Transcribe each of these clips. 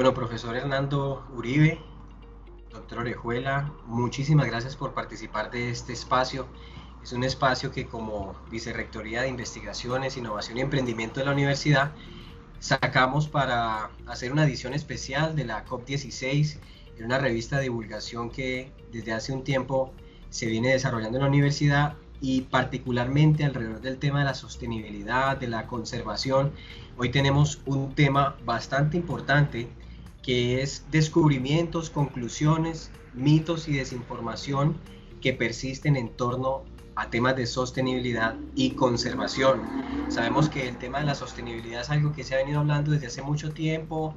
Bueno, profesor Hernando Uribe, doctor Orejuela, muchísimas gracias por participar de este espacio. Es un espacio que como Vicerrectoría de Investigaciones, Innovación y Emprendimiento de la Universidad sacamos para hacer una edición especial de la COP16 en una revista de divulgación que desde hace un tiempo se viene desarrollando en la universidad y particularmente alrededor del tema de la sostenibilidad, de la conservación. Hoy tenemos un tema bastante importante que es descubrimientos, conclusiones, mitos y desinformación que persisten en torno a temas de sostenibilidad y conservación. Sabemos que el tema de la sostenibilidad es algo que se ha venido hablando desde hace mucho tiempo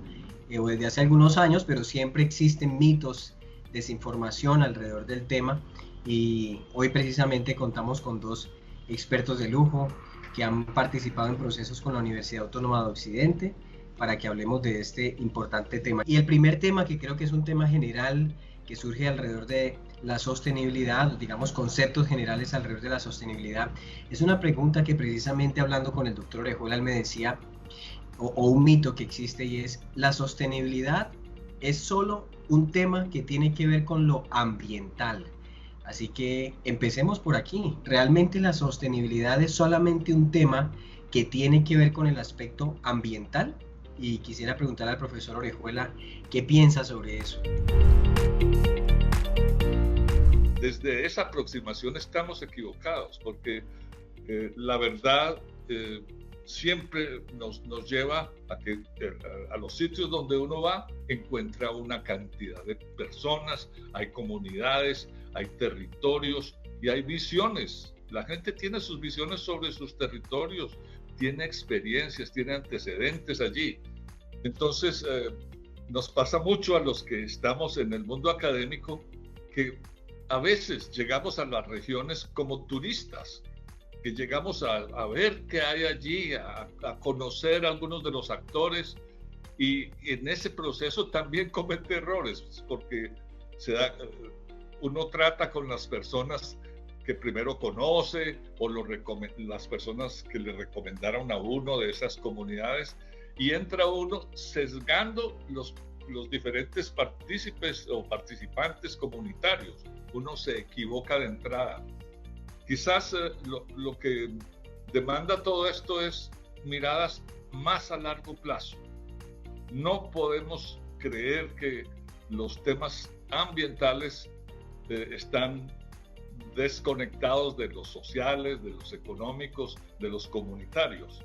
o desde hace algunos años, pero siempre existen mitos, desinformación alrededor del tema y hoy precisamente contamos con dos expertos de lujo que han participado en procesos con la Universidad Autónoma de Occidente para que hablemos de este importante tema. Y el primer tema, que creo que es un tema general que surge alrededor de la sostenibilidad, digamos conceptos generales alrededor de la sostenibilidad, es una pregunta que precisamente hablando con el doctor Orejuela él me decía, o un mito que existe y es, ¿la sostenibilidad es solo un tema que tiene que ver con lo ambiental? Así que empecemos por aquí. ¿Realmente la sostenibilidad es solamente un tema que tiene que ver con el aspecto ambiental? Y quisiera preguntar al profesor Orejuela, ¿qué piensa sobre eso? Desde esa aproximación estamos equivocados, porque la verdad siempre nos lleva a que a los sitios donde uno va encuentra una cantidad de personas, hay comunidades, hay territorios y hay visiones. La gente tiene sus visiones sobre sus territorios, tiene experiencias, tiene antecedentes allí. Entonces, nos pasa mucho a los que estamos en el mundo académico que a veces llegamos a las regiones como turistas, que llegamos a ver qué hay allí, a conocer a algunos de los actores y en ese proceso también comete errores porque uno trata con las personas que primero conoce o las personas que le recomendaron a uno de esas comunidades y entra uno sesgando los diferentes partícipes o participantes comunitarios. Uno se equivoca de entrada. Quizás lo que demanda todo esto es miradas más a largo plazo. No podemos creer que los temas ambientales están desconectados de los sociales, de los económicos, de los comunitarios.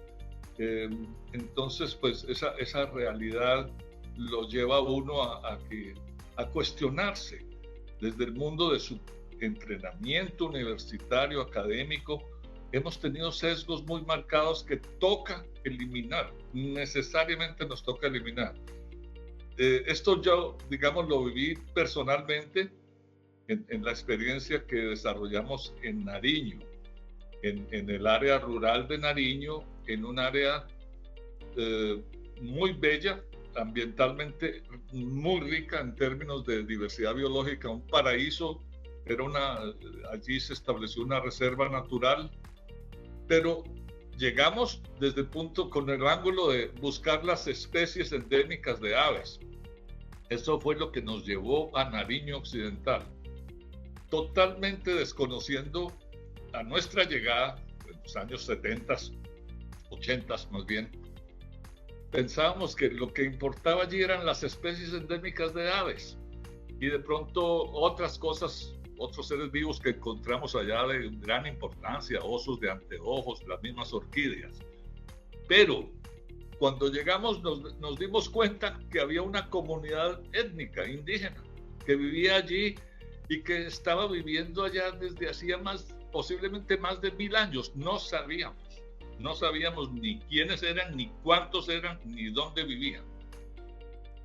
Entonces, pues esa realidad lo lleva a uno a cuestionarse desde el mundo de su entrenamiento universitario, académico. Hemos tenido sesgos muy marcados que toca eliminar, necesariamente nos toca eliminar. Esto yo, digamos, lo viví personalmente en la experiencia que desarrollamos en Nariño, en el área rural de Nariño, en un área muy bella, ambientalmente muy rica en términos de diversidad biológica, un paraíso. Allí se estableció una reserva natural, pero llegamos desde el punto, con el ángulo de buscar las especies endémicas de aves. Eso fue lo que nos llevó a Nariño Occidental, totalmente desconociendo a nuestra llegada en los años 70, 80 más bien. Pensábamos que lo que importaba allí eran las especies endémicas de aves y de pronto otras cosas, otros seres vivos que encontramos allá de gran importancia, osos de anteojos, las mismas orquídeas. Pero cuando llegamos nos dimos cuenta que había una comunidad étnica indígena que vivía allí y que estaba viviendo allá desde hacía posiblemente más de 1000 años. No sabíamos ni quiénes eran, ni cuántos eran, ni dónde vivían.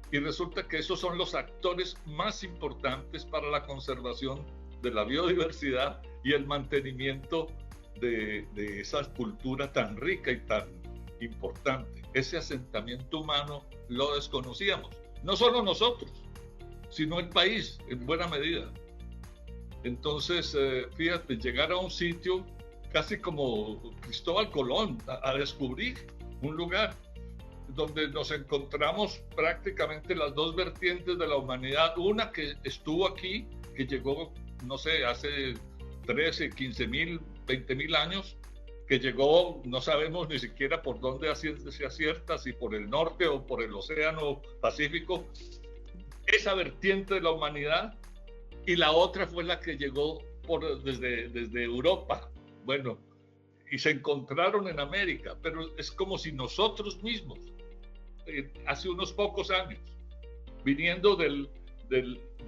Y resulta que esos son los actores más importantes para la conservación de la biodiversidad y el mantenimiento de esa cultura tan rica y tan importante. Ese asentamiento humano lo desconocíamos, no solo nosotros, sino el país en buena medida. Entonces, fíjate, llegar a un sitio casi como Cristóbal Colón a descubrir un lugar. donde nos encontramos prácticamente las dos vertientes de la humanidad, una que estuvo aquí, que llegó, no sé, hace 13, 15 mil, 20 mil años, que llegó, no sabemos ni siquiera por dónde se acierta, si por el norte o por el océano Pacífico, esa vertiente de la humanidad, y la otra fue la que llegó desde Europa, bueno, y se encontraron en América, pero es como si nosotros mismos, hace unos pocos años, viniendo de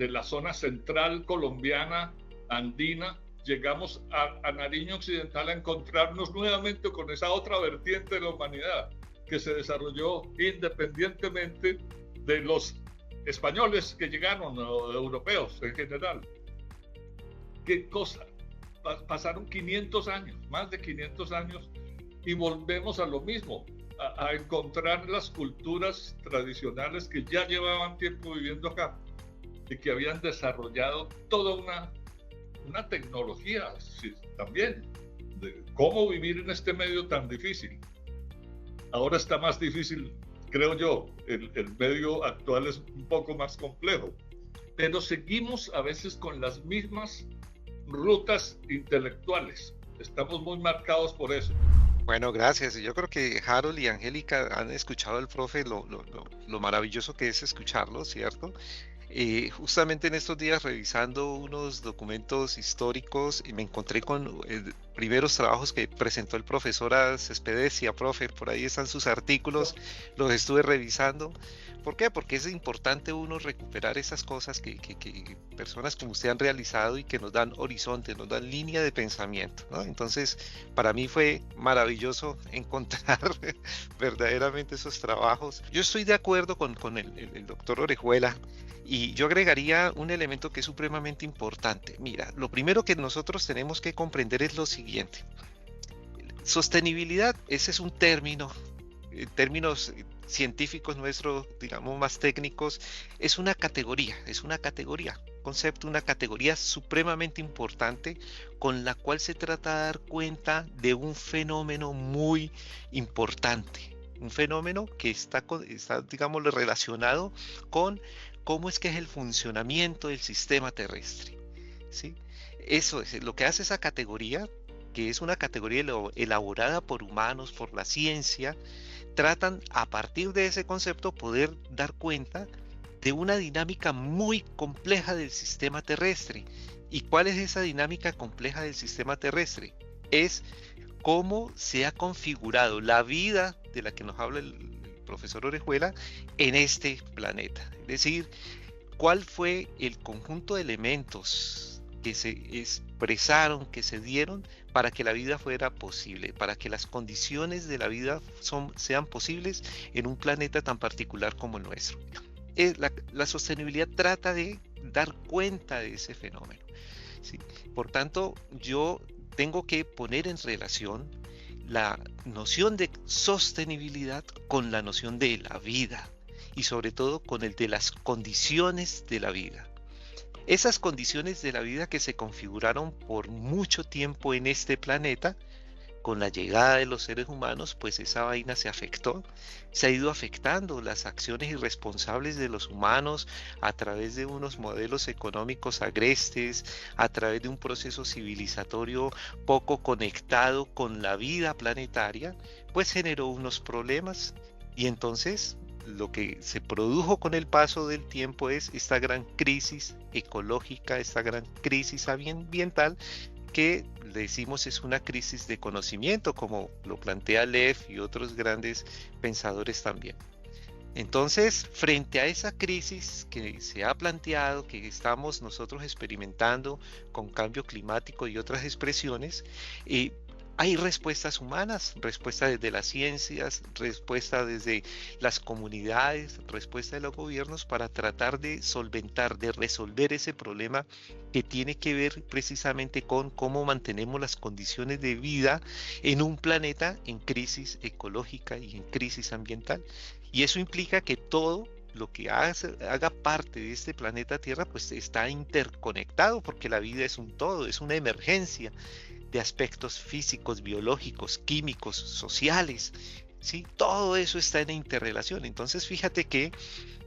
la zona central colombiana, andina, llegamos a Nariño Occidental a encontrarnos nuevamente con esa otra vertiente de la humanidad que se desarrolló independientemente de los españoles que llegaron, o europeos en general. ¿Qué cosa? Pasaron 500 años, más de 500 años, y volvemos a lo mismo, a encontrar las culturas tradicionales que ya llevaban tiempo viviendo acá y que habían desarrollado toda una tecnología, sí, también, de cómo vivir en este medio tan difícil. Ahora está más difícil, creo yo, el medio actual es un poco más complejo, pero seguimos a veces con las mismas rutas intelectuales. Estamos muy marcados por eso. Bueno, gracias. Yo creo que Harold y Angélica han escuchado al profe, lo maravilloso que es escucharlo, ¿cierto? Justamente en estos días revisando unos documentos históricos y me encontré con primeros trabajos que presentó el profesor Cespedes, profe, por ahí están sus artículos, los estuve revisando. ¿Por qué? Porque es importante uno recuperar esas cosas que personas como usted han realizado y que nos dan horizonte, nos dan línea de pensamiento, ¿no? Entonces, para mí fue maravilloso encontrar verdaderamente esos trabajos. Yo estoy de acuerdo con el doctor Orejuela y yo agregaría un elemento que es supremamente importante. Mira, lo primero que nosotros tenemos que comprender es lo siguiente. Sostenibilidad, ese es un término, términos científicos nuestros, digamos más técnicos, es una categoría, concepto, una categoría supremamente importante con la cual se trata de dar cuenta de un fenómeno muy importante, un fenómeno que está digamos, relacionado con cómo es que es el funcionamiento del sistema terrestre, ¿sí? Eso es lo que hace esa categoría, que es una categoría elaborada por humanos, por la ciencia. Tratan a partir de ese concepto poder dar cuenta de una dinámica muy compleja del sistema terrestre. ¿Y cuál es esa dinámica compleja del sistema terrestre? Es cómo se ha configurado la vida de la que nos habla el profesor Orejuela en este planeta. Es decir, cuál fue el conjunto de elementos que se expresaron, que se dieron para que la vida fuera posible, para que las condiciones de la vida sean posibles en un planeta tan particular como el nuestro. La sostenibilidad trata de dar cuenta de ese fenómeno, ¿sí? Por tanto, yo tengo que poner en relación la noción de sostenibilidad con la noción de la vida y sobre todo con el de las condiciones de la vida. Esas condiciones de la vida que se configuraron por mucho tiempo en este planeta, con la llegada de los seres humanos, pues esa vaina se afectó, se ha ido afectando las acciones irresponsables de los humanos a través de unos modelos económicos agrestes, a través de un proceso civilizatorio poco conectado con la vida planetaria, pues generó unos problemas y entonces lo que se produjo con el paso del tiempo es esta gran crisis ecológica, esta gran crisis ambiental que decimos es una crisis de conocimiento, como lo plantea Lev y otros grandes pensadores también. Entonces, frente a esa crisis que se ha planteado, que estamos nosotros experimentando con cambio climático y otras expresiones, hay respuestas humanas, respuestas desde las ciencias, respuestas desde las comunidades, respuestas de los gobiernos para tratar de solventar, de resolver ese problema que tiene que ver precisamente con cómo mantenemos las condiciones de vida en un planeta en crisis ecológica y en crisis ambiental. Y eso implica que todo lo que haga parte de este planeta Tierra pues está interconectado, porque la vida es un todo, es una emergencia de aspectos físicos, biológicos, químicos, sociales, ¿sí? Todo eso está en interrelación. Entonces, fíjate que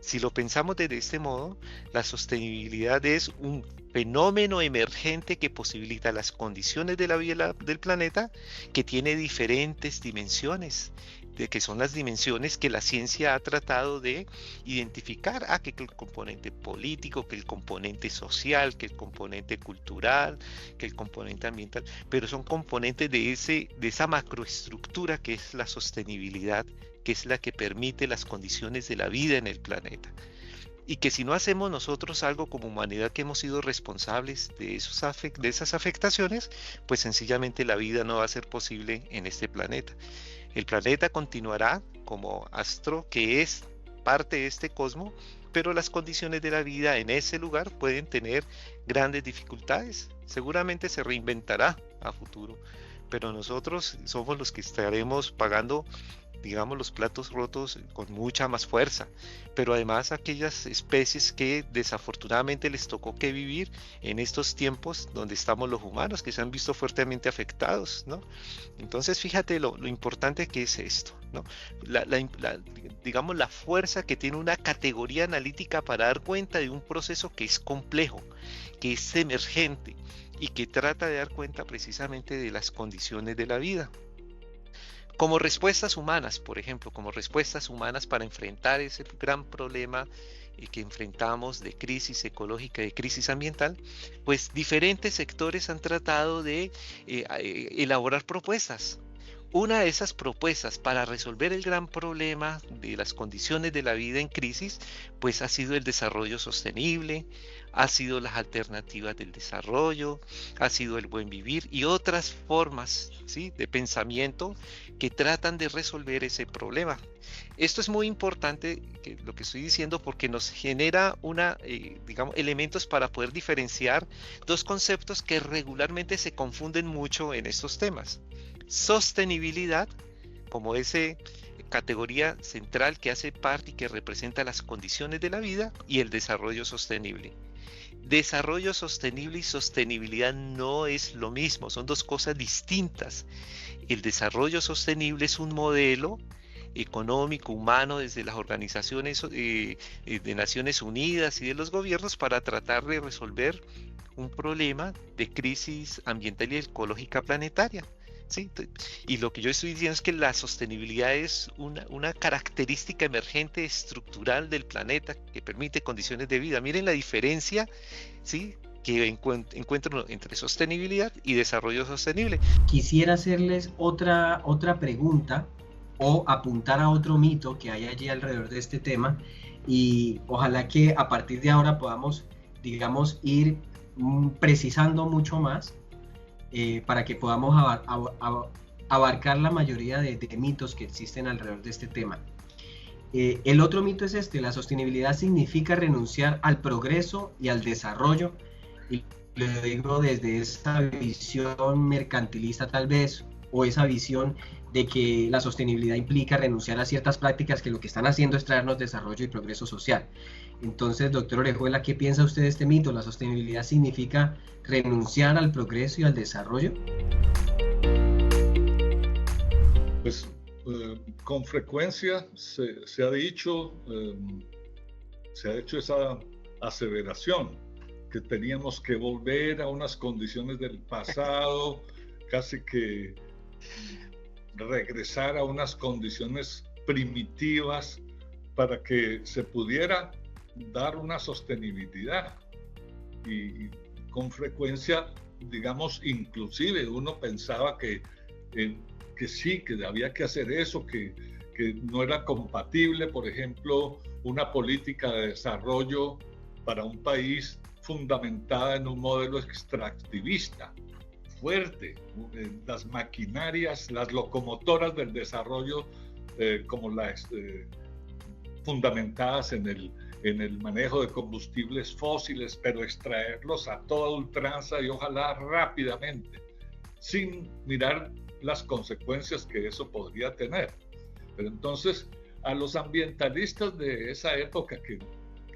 si lo pensamos desde este modo, la sostenibilidad es un fenómeno emergente que posibilita las condiciones de la vida del planeta, que tiene diferentes dimensiones, de que son las dimensiones que la ciencia ha tratado de identificar, que el componente político, que el componente social, que el componente cultural, que el componente ambiental, pero son componentes de esa macroestructura que es la sostenibilidad, que es la que permite las condiciones de la vida en el planeta. Y que si no hacemos nosotros algo como humanidad, que hemos sido responsables de esas afectaciones, pues sencillamente la vida no va a ser posible en este planeta. El planeta continuará como astro que es parte de este cosmos, pero las condiciones de la vida en ese lugar pueden tener grandes dificultades. Seguramente se reinventará a futuro, pero nosotros somos los que estaremos pagando, digamos, los platos rotos con mucha más fuerza, pero además aquellas especies que desafortunadamente les tocó que vivir en estos tiempos donde estamos los humanos, que se han visto fuertemente afectados, ¿no? Entonces fíjate lo importante que es esto, ¿no? Digamos, la fuerza que tiene una categoría analítica para dar cuenta de un proceso que es complejo, que es emergente y que trata de dar cuenta precisamente de las condiciones de la vida. Como respuestas humanas, por ejemplo, como respuestas humanas para enfrentar ese gran problema que enfrentamos de crisis ecológica y de crisis ambiental, pues diferentes sectores han tratado de elaborar propuestas. Una de esas propuestas para resolver el gran problema de las condiciones de la vida en crisis, pues ha sido el desarrollo sostenible, ha sido las alternativas del desarrollo, ha sido el buen vivir y otras formas, ¿sí?, de pensamiento que tratan de resolver ese problema. Esto es muy importante, lo que estoy diciendo, porque nos genera digamos, elementos para poder diferenciar dos conceptos que regularmente se confunden mucho en estos temas. Sostenibilidad, como esa categoría central que hace parte y que representa las condiciones de la vida, y el desarrollo sostenible. Desarrollo sostenible y sostenibilidad no es lo mismo, son dos cosas distintas. El desarrollo sostenible es un modelo económico, humano, desde las organizaciones de Naciones Unidas y de los gobiernos para tratar de resolver un problema de crisis ambiental y ecológica planetaria. ¿Sí? Y lo que yo estoy diciendo es que la sostenibilidad es una característica emergente estructural del planeta que permite condiciones de vida. Miren la diferencia, ¿sí?, que encuentro entre sostenibilidad y desarrollo sostenible. Quisiera hacerles otra pregunta o apuntar a otro mito que hay allí alrededor de este tema, y ojalá que a partir de ahora podamos, digamos, ir precisando mucho más para que podamos abarcar la mayoría de mitos que existen alrededor de este tema. El otro mito es la sostenibilidad significa renunciar al progreso y al desarrollo, y lo digo desde esa visión mercantilista tal vez, o esa visión de que la sostenibilidad implica renunciar a ciertas prácticas que lo que están haciendo es traernos desarrollo y progreso social. Entonces, doctor Orejuela, ¿qué piensa usted de este mito? ¿La sostenibilidad significa renunciar al progreso y al desarrollo? Pues con frecuencia se ha dicho, se ha hecho esa aseveración, que teníamos que volver a unas condiciones del pasado, casi que regresar a unas condiciones primitivas para que se pudiera dar una sostenibilidad. Y con frecuencia, digamos, inclusive uno pensaba que sí, que había que hacer eso, que no era compatible, por ejemplo, una política de desarrollo para un país fundamentada en un modelo extractivista fuerte, las maquinarias, las locomotoras del desarrollo, como las fundamentadas en el manejo de combustibles fósiles, pero extraerlos a toda ultranza y ojalá rápidamente, sin mirar las consecuencias que eso podría tener. Pero entonces, a los ambientalistas de esa época, que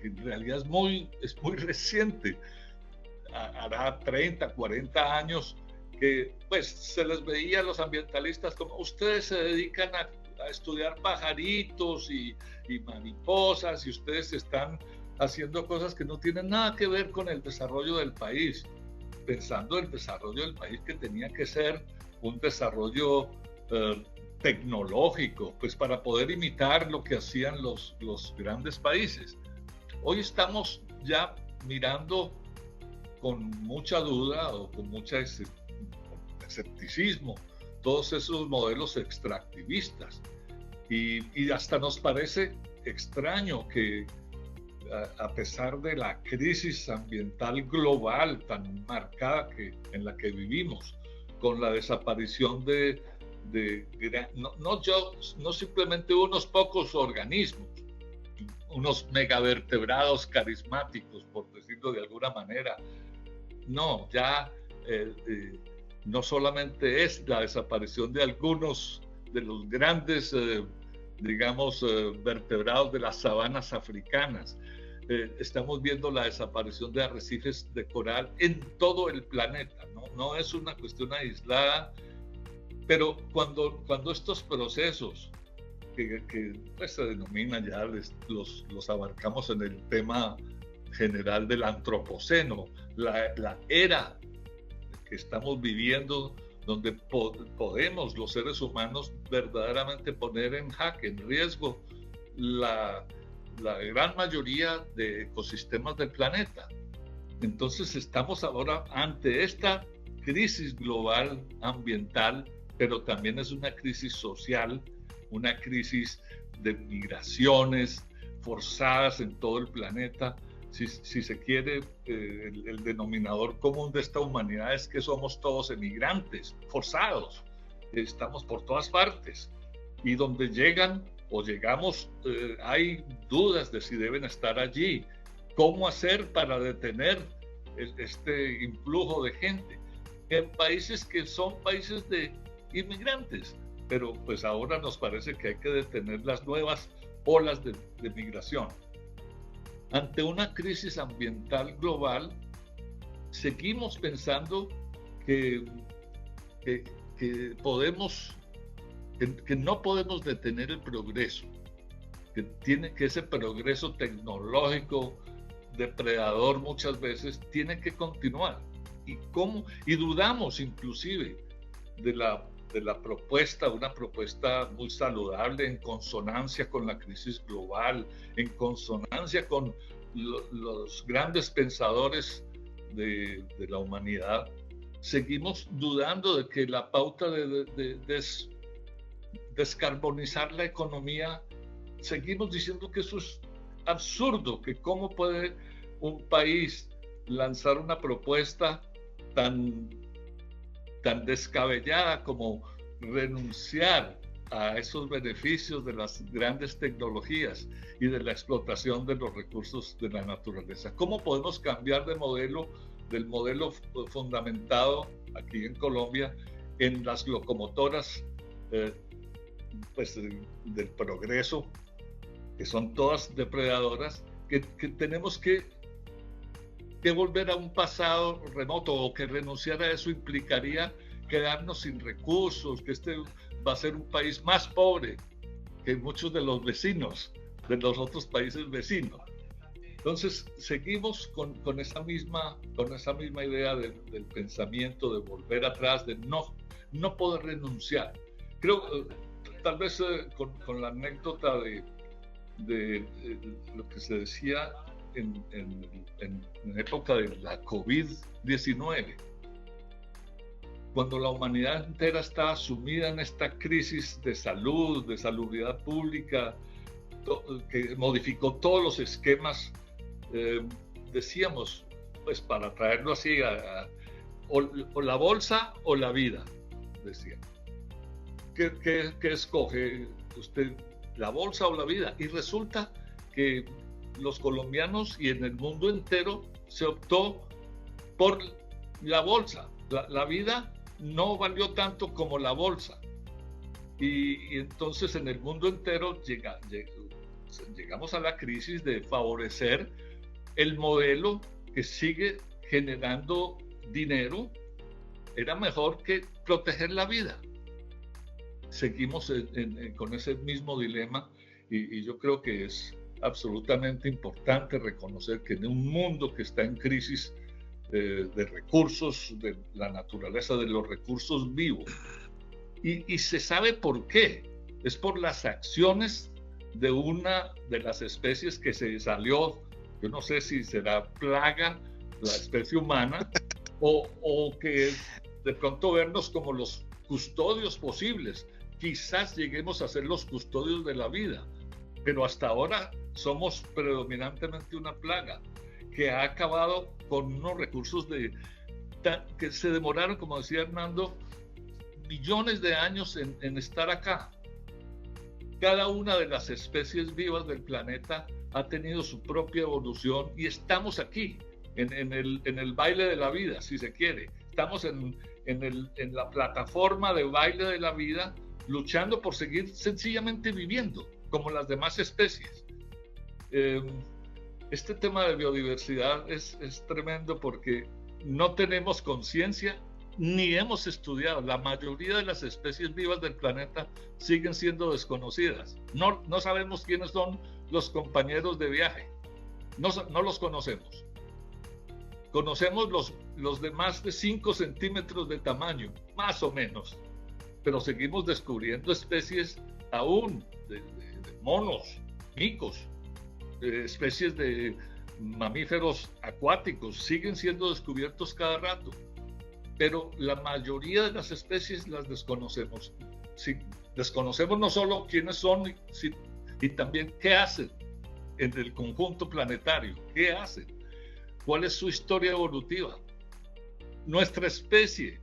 en realidad es muy reciente, hará 30, 40 años que pues se les veía a los ambientalistas como ustedes se dedican a estudiar pajaritos y mariposas y ustedes están haciendo cosas que no tienen nada que ver con el desarrollo del país, pensando el desarrollo del país que tenía que ser un desarrollo tecnológico, pues para poder imitar lo que hacían los grandes países. Hoy estamos ya mirando con mucha duda o con mucho escepticismo todos esos modelos extractivistas y hasta nos parece extraño que a pesar de la crisis ambiental global tan marcada en la que vivimos, con la desaparición no simplemente unos pocos organismos, unos megavertebrados carismáticos, por decirlo de alguna manera. No, ya no solamente es la desaparición de algunos de los grandes, vertebrados de las sabanas africanas. Estamos viendo la desaparición de arrecifes de coral en todo el planeta, no es una cuestión aislada, pero cuando estos procesos que pues, se denominan ya, los abarcamos en el tema general del antropoceno, la era que estamos viviendo, donde podemos los seres humanos verdaderamente poner en jaque, en riesgo, la gran mayoría de ecosistemas del planeta. Entonces estamos ahora ante esta crisis global ambiental, pero también es una crisis social, una crisis de migraciones forzadas en todo el planeta. Si se quiere, el denominador común de esta humanidad es que somos todos emigrantes, forzados. Estamos por todas partes. Y donde llegan o llegamos, hay dudas de si deben estar allí. ¿Cómo hacer para detener este influjo de gente? En países que son países de inmigrantes, pero pues ahora nos parece que hay que detener las nuevas olas de migración. Ante una crisis ambiental global, seguimos pensando que no podemos detener el progreso, que ese progreso tecnológico depredador muchas veces tiene que continuar. Y dudamos inclusive de la propuesta, una propuesta muy saludable, en consonancia con la crisis global, en consonancia con los grandes pensadores de la humanidad. Seguimos dudando de que la pauta de descarbonizar la economía, seguimos diciendo que eso es absurdo, que cómo puede un país lanzar una propuesta tan descabellada como renunciar a esos beneficios de las grandes tecnologías y de la explotación de los recursos de la naturaleza. ¿Cómo podemos cambiar de modelo, del modelo fundamentado aquí en Colombia en las locomotoras del progreso, que son todas depredadoras, que tenemos que volver a un pasado remoto, o que renunciar a eso implicaría quedarnos sin recursos, que este va a ser un país más pobre que muchos de los vecinos, de los otros países vecinos? Entonces seguimos con esa misma idea del pensamiento, de volver atrás, de no poder renunciar. Creo, tal vez con la anécdota de lo que se decía en época de la COVID-19, cuando la humanidad entera está sumida en esta crisis de salud, de salubridad pública, que modificó todos los esquemas, decíamos, pues para traerlo así, o la bolsa o la vida, decía. ¿Qué escoge usted, la bolsa o la vida? Y resulta que los colombianos y en el mundo entero se optó por la bolsa. La vida no valió tanto como la bolsa. Y entonces en el mundo entero llegamos a la crisis de favorecer el modelo que sigue generando dinero era mejor que proteger la vida. Seguimos con ese mismo dilema y yo creo que es absolutamente importante reconocer que en un mundo que está en crisis de recursos, de la naturaleza de los recursos vivos, y se sabe por qué, es por las acciones de una de las especies que se salió, yo no sé si será plaga, la especie humana, o que de pronto vernos como los custodios posibles. Quizás lleguemos a ser los custodios de la vida, pero hasta ahora somos predominantemente una plaga que ha acabado con unos recursos que se demoraron, como decía Hernando, millones de años en estar acá. Cada una de las especies vivas del planeta ha tenido su propia evolución y estamos aquí, en el baile de la vida, si se quiere. Estamos en la plataforma de baile de la vida, luchando por seguir sencillamente viviendo, como las demás especies. Este tema de biodiversidad es tremendo porque no tenemos conciencia ni hemos estudiado. La mayoría de las especies vivas del planeta siguen siendo desconocidas. No sabemos quiénes son los compañeros de viaje. No los conocemos. Conocemos los de más de 5 centímetros de tamaño, más o menos. Pero seguimos descubriendo especies aún de monos, micos, especies de mamíferos acuáticos, siguen siendo descubiertos cada rato. Pero la mayoría de las especies las desconocemos. Sí, desconocemos no solo quiénes son, y también qué hacen en el conjunto planetario, qué hacen, cuál es su historia evolutiva. Nuestra especie,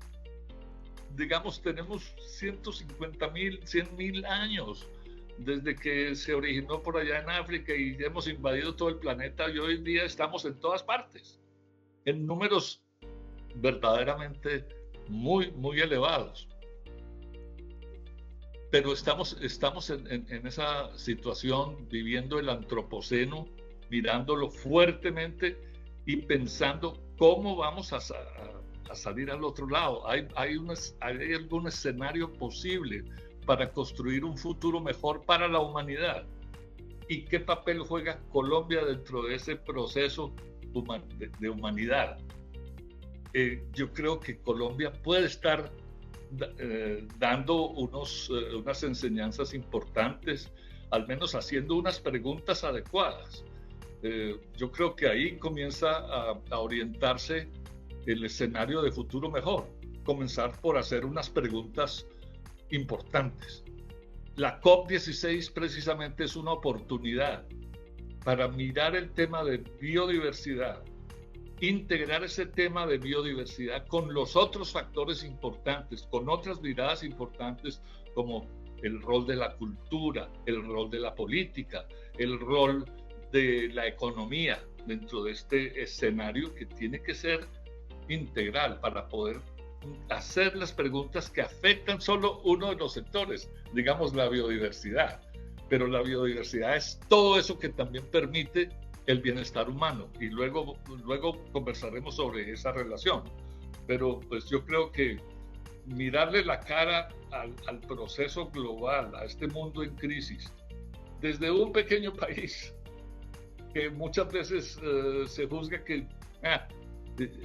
digamos, tenemos 150.000, 100.000 años desde que se originó por allá en África y hemos invadido todo el planeta y hoy en día estamos en todas partes, en números verdaderamente muy, muy elevados. Pero estamos en esa situación, viviendo el antropoceno, mirándolo fuertemente y pensando cómo vamos a salir al otro lado. ¿Hay algún escenario posible para construir un futuro mejor para la humanidad? ¿Y qué papel juega Colombia dentro de ese proceso de humanidad? Yo creo que Colombia puede estar dando unas enseñanzas importantes, al menos haciendo unas preguntas adecuadas. Yo creo que ahí comienza a orientarse el escenario de futuro mejor. Comenzar por hacer unas preguntas importantes. La COP16 precisamente es una oportunidad para mirar el tema de biodiversidad, integrar ese tema de biodiversidad con los otros factores importantes, con otras miradas importantes como el rol de la cultura, el rol de la política, el rol de la economía dentro de este escenario que tiene que ser integral para poder hacer las preguntas que afectan solo uno de los sectores, digamos la biodiversidad. Pero la biodiversidad es todo eso que también permite el bienestar humano y luego conversaremos sobre esa relación. Pero pues yo creo que mirarle la cara al proceso global, a este mundo en crisis, desde un pequeño país que muchas veces se juzga que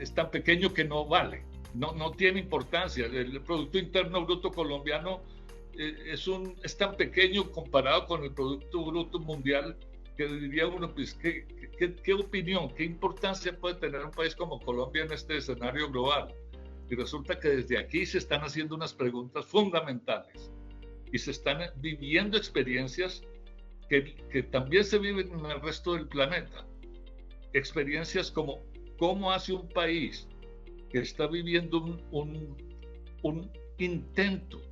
es tan pequeño que no vale, no tiene importancia. El Producto Interno Bruto colombiano es tan pequeño comparado con el Producto Bruto Mundial que diría uno, pues, ¿qué opinión, qué importancia puede tener un país como Colombia en este escenario global? Y resulta que desde aquí se están haciendo unas preguntas fundamentales y se están viviendo experiencias que también se viven en el resto del planeta. Experiencias como cómo hace un país que está viviendo un intento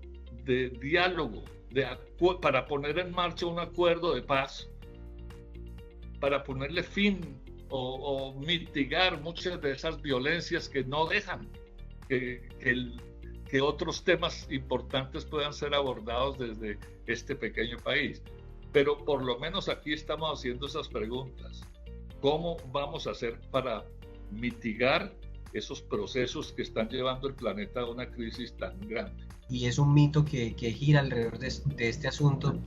de diálogo para poner en marcha un acuerdo de paz, para ponerle fin o mitigar muchas de esas violencias que no dejan que otros temas importantes puedan ser abordados desde este pequeño país. Pero por lo menos aquí estamos haciendo esas preguntas. ¿Cómo vamos a hacer para mitigar esos procesos que están llevando el planeta a una crisis tan grande. Y es un mito que gira alrededor de este asunto,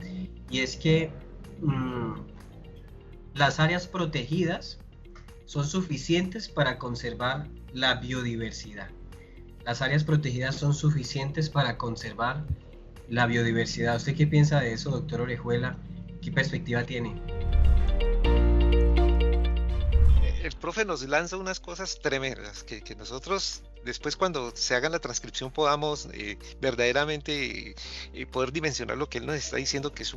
y es que las áreas protegidas son suficientes para conservar la biodiversidad. Las áreas protegidas son suficientes para conservar la biodiversidad. ¿Usted qué piensa de eso, doctor Orejuela? ¿Qué perspectiva tiene? El profe nos lanza unas cosas tremendas que nosotros después, cuando se haga la transcripción, podamos verdaderamente poder dimensionar lo que él nos está diciendo, que es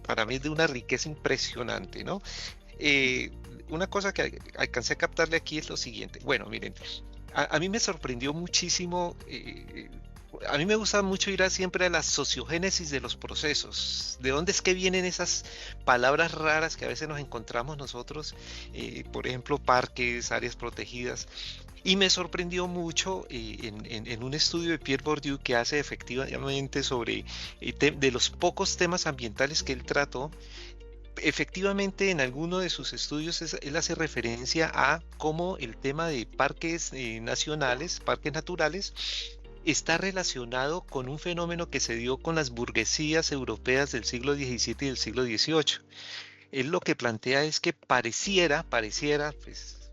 para mí es de una riqueza impresionante, ¿no? Una cosa que alcancé a captarle aquí es lo siguiente. Bueno, miren, a mí me sorprendió muchísimo. A mí me gusta mucho ir siempre a la sociogénesis de los procesos. ¿De dónde es que vienen esas palabras raras que a veces nos encontramos nosotros? Por ejemplo, parques, áreas protegidas. Y me sorprendió mucho en un estudio de Pierre Bourdieu que hace efectivamente sobre de los pocos temas ambientales que él trató. Efectivamente, en alguno de sus estudios él hace referencia a cómo el tema de parques nacionales, parques naturales, está relacionado con un fenómeno que se dio con las burguesías europeas del siglo XVII y del siglo XVIII. Él lo que plantea es que pareciera, pues,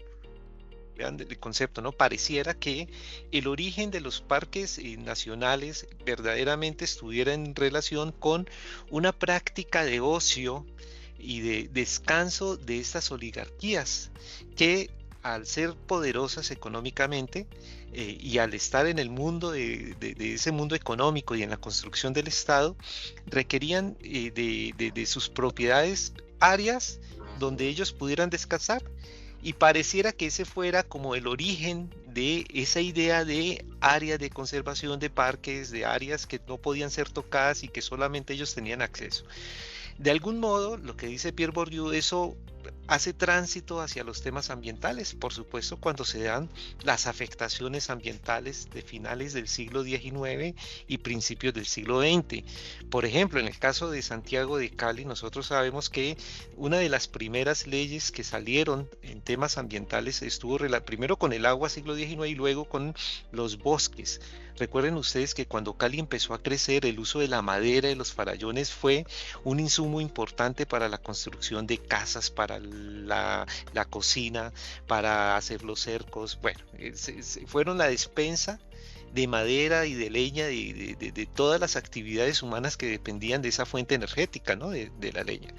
vean el concepto, ¿no? Pareciera que el origen de los parques nacionales verdaderamente estuviera en relación con una práctica de ocio y de descanso de estas oligarquías que, al ser poderosas económicamente y al estar en el mundo de ese mundo económico y en la construcción del Estado, requerían de sus propiedades áreas donde ellos pudieran descansar, y pareciera que ese fuera como el origen de esa idea de áreas de conservación, de parques, de áreas que no podían ser tocadas y que solamente ellos tenían acceso. De algún modo, lo que dice Pierre Bourdieu, eso hace tránsito hacia los temas ambientales, por supuesto, cuando se dan las afectaciones ambientales de finales del siglo XIX y principios del siglo XX. Por ejemplo, en el caso de Santiago de Cali, nosotros sabemos que una de las primeras leyes que salieron en temas ambientales estuvo primero con el agua, siglo XIX, y luego con los bosques. Recuerden ustedes que cuando Cali empezó a crecer, el uso de la madera de los farallones fue un insumo importante para la construcción de casas, para la cocina, para hacer los cercos. Bueno, fueron la despensa de madera y de leña, de todas las actividades humanas que dependían de esa fuente energética, ¿no? de la leña.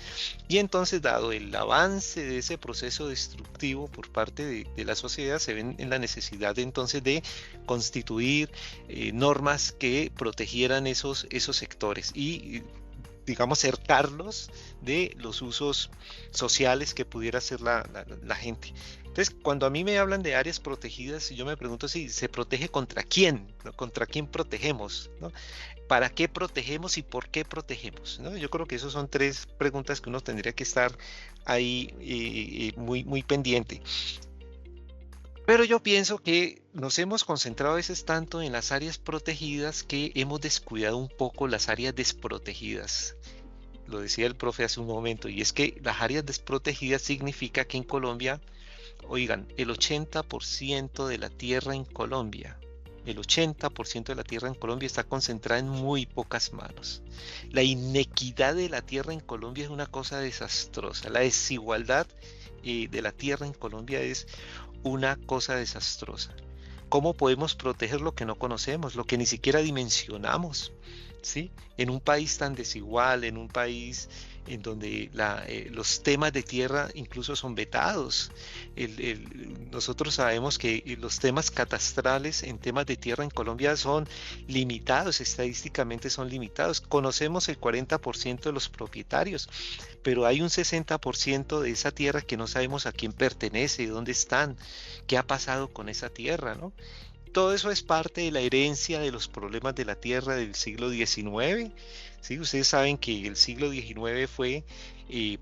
Y entonces, dado el avance de ese proceso destructivo por parte de la sociedad, se ven en la necesidad entonces de constituir normas que protegieran esos sectores y digamos, cercarlos de los usos sociales que pudiera hacer la gente. Entonces, cuando a mí me hablan de áreas protegidas, yo me pregunto si se protege contra quién, ¿no? ¿Contra quién protegemos, ¿no? ¿Para qué protegemos y por qué protegemos, ¿no? Yo creo que esas son tres preguntas que uno tendría que estar ahí muy, muy pendiente. Pero yo pienso que nos hemos concentrado a veces tanto en las áreas protegidas que hemos descuidado un poco las áreas desprotegidas. Lo decía el profe hace un momento, y es que las áreas desprotegidas significa que en Colombia, oigan, el 80% de la tierra en Colombia, el 80% de la tierra en Colombia está concentrada en muy pocas manos. La inequidad de la tierra en Colombia es una cosa desastrosa. La desigualdad de la tierra en Colombia es una cosa desastrosa. ¿Cómo podemos proteger lo que no conocemos, lo que ni siquiera dimensionamos? ¿Sí? En un país tan desigual, en un país en donde los temas de tierra incluso son vetados. Nosotros sabemos que los temas catastrales en temas de tierra en Colombia son limitados, estadísticamente son limitados. Conocemos el 40% de los propietarios, pero hay un 60% de esa tierra que no sabemos a quién pertenece, dónde están, qué ha pasado con esa tierra, ¿no? Todo eso es parte de la herencia de los problemas de la tierra del siglo XIX. ¿Sí? Ustedes saben que el siglo XIX fue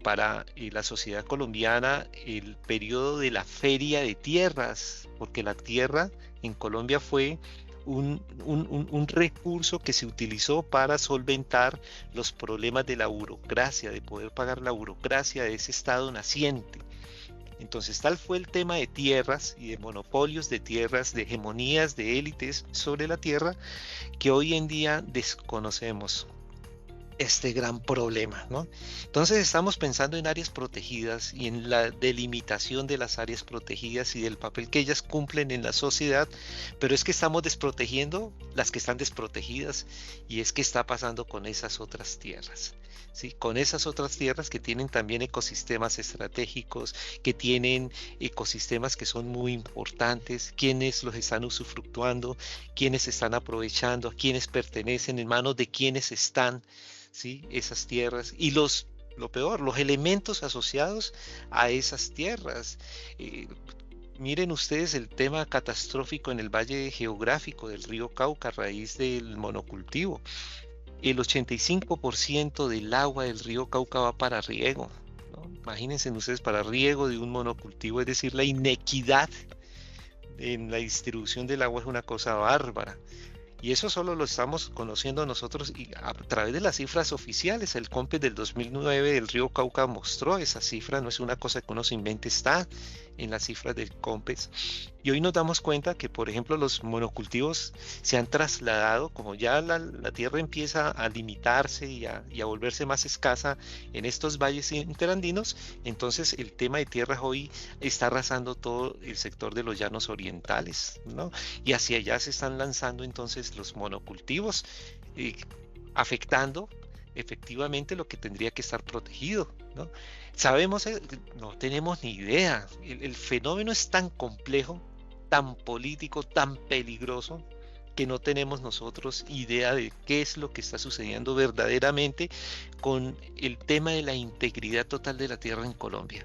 para la sociedad colombiana el periodo de la feria de tierras, porque la tierra en Colombia fue un recurso que se utilizó para solventar los problemas de la burocracia, de poder pagar la burocracia de ese estado naciente. Entonces tal fue el tema de tierras y de monopolios de tierras, de hegemonías de élites sobre la tierra, que hoy en día desconocemos este gran problema, ¿no? Entonces estamos pensando en áreas protegidas y en la delimitación de las áreas protegidas y del papel que ellas cumplen en la sociedad, pero es que estamos desprotegiendo las que están desprotegidas, y es que está pasando con esas otras tierras, ¿sí? Con esas otras tierras que tienen también ecosistemas estratégicos, que tienen ecosistemas que son muy importantes, quienes los están usufructuando, quienes están aprovechando, a quienes pertenecen, en manos de quienes están, ¿sí? Esas tierras, y lo peor, los elementos asociados a esas tierras. Miren ustedes el tema catastrófico en el valle geográfico del río Cauca a raíz del monocultivo. El 85% del agua del río Cauca va para riego, ¿no? Imagínense ustedes, para riego de un monocultivo, es decir, la inequidad en la distribución del agua es una cosa bárbara. Y eso solo lo estamos conociendo nosotros y a través de las cifras oficiales. El COMPES del 2009 del río Cauca mostró esa cifra, no es una cosa que uno se invente, está en las cifras del COMPES. Y hoy nos damos cuenta que, por ejemplo, los monocultivos se han trasladado, como ya la tierra empieza a limitarse y a volverse más escasa en estos valles interandinos. Entonces el tema de tierras hoy está arrasando todo el sector de los llanos orientales, ¿no? Y hacia allá se están lanzando entonces los monocultivos, afectando efectivamente lo que tendría que estar protegido, ¿no? Sabemos, no tenemos ni idea. El fenómeno es tan complejo, tan político, tan peligroso, que no tenemos nosotros idea de qué es lo que está sucediendo verdaderamente con el tema de la integridad total de la tierra en Colombia.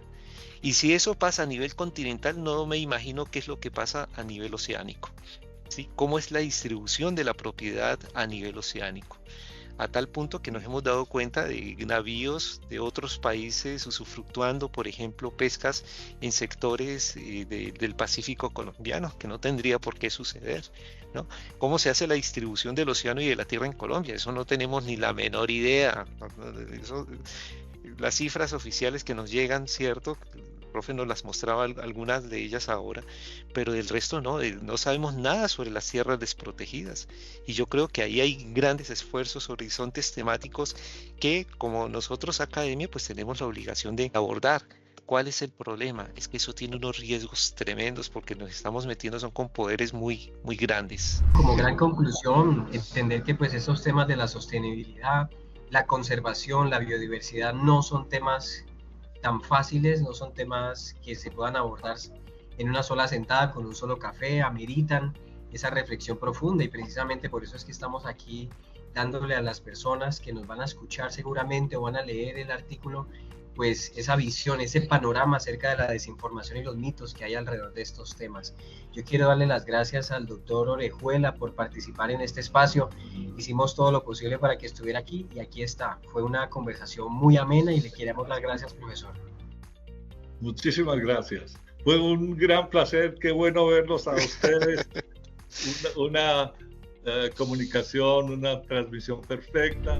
Y si eso pasa a nivel continental, no me imagino qué es lo que pasa a nivel oceánico, ¿sí? ¿Cómo es la distribución de la propiedad a nivel oceánico? A tal punto que nos hemos dado cuenta de navíos de otros países usufructuando, por ejemplo, pescas en sectores del Pacífico colombiano, que no tendría por qué suceder, ¿no? ¿Cómo se hace la distribución del océano y de la tierra en Colombia? Eso no tenemos ni la menor idea. Eso, las cifras oficiales que nos llegan, ¿cierto? El profe nos las mostraba algunas de ellas ahora, pero del resto no sabemos nada sobre las tierras desprotegidas. Y yo creo que ahí hay grandes esfuerzos, horizontes temáticos que, como nosotros academia, pues tenemos la obligación de abordar. ¿Cuál es el problema? Es que eso tiene unos riesgos tremendos, porque nos estamos metiendo con poderes muy, muy grandes. Como gran conclusión, entender que pues esos temas de la sostenibilidad, la conservación, la biodiversidad no son temas tan fáciles, no son temas que se puedan abordar en una sola sentada con un solo café, ameritan esa reflexión profunda, y precisamente por eso es que estamos aquí dándole a las personas que nos van a escuchar seguramente o van a leer el artículo, pues esa visión, ese panorama acerca de la desinformación y los mitos que hay alrededor de estos temas. Yo quiero darle las gracias al doctor Orejuela por participar en este espacio. Hicimos todo lo posible para que estuviera aquí y aquí está. Fue una conversación muy amena y le queremos dar gracias, profesor. Muchísimas gracias. Fue un gran placer, qué bueno verlos a ustedes. Una comunicación, una transmisión perfecta.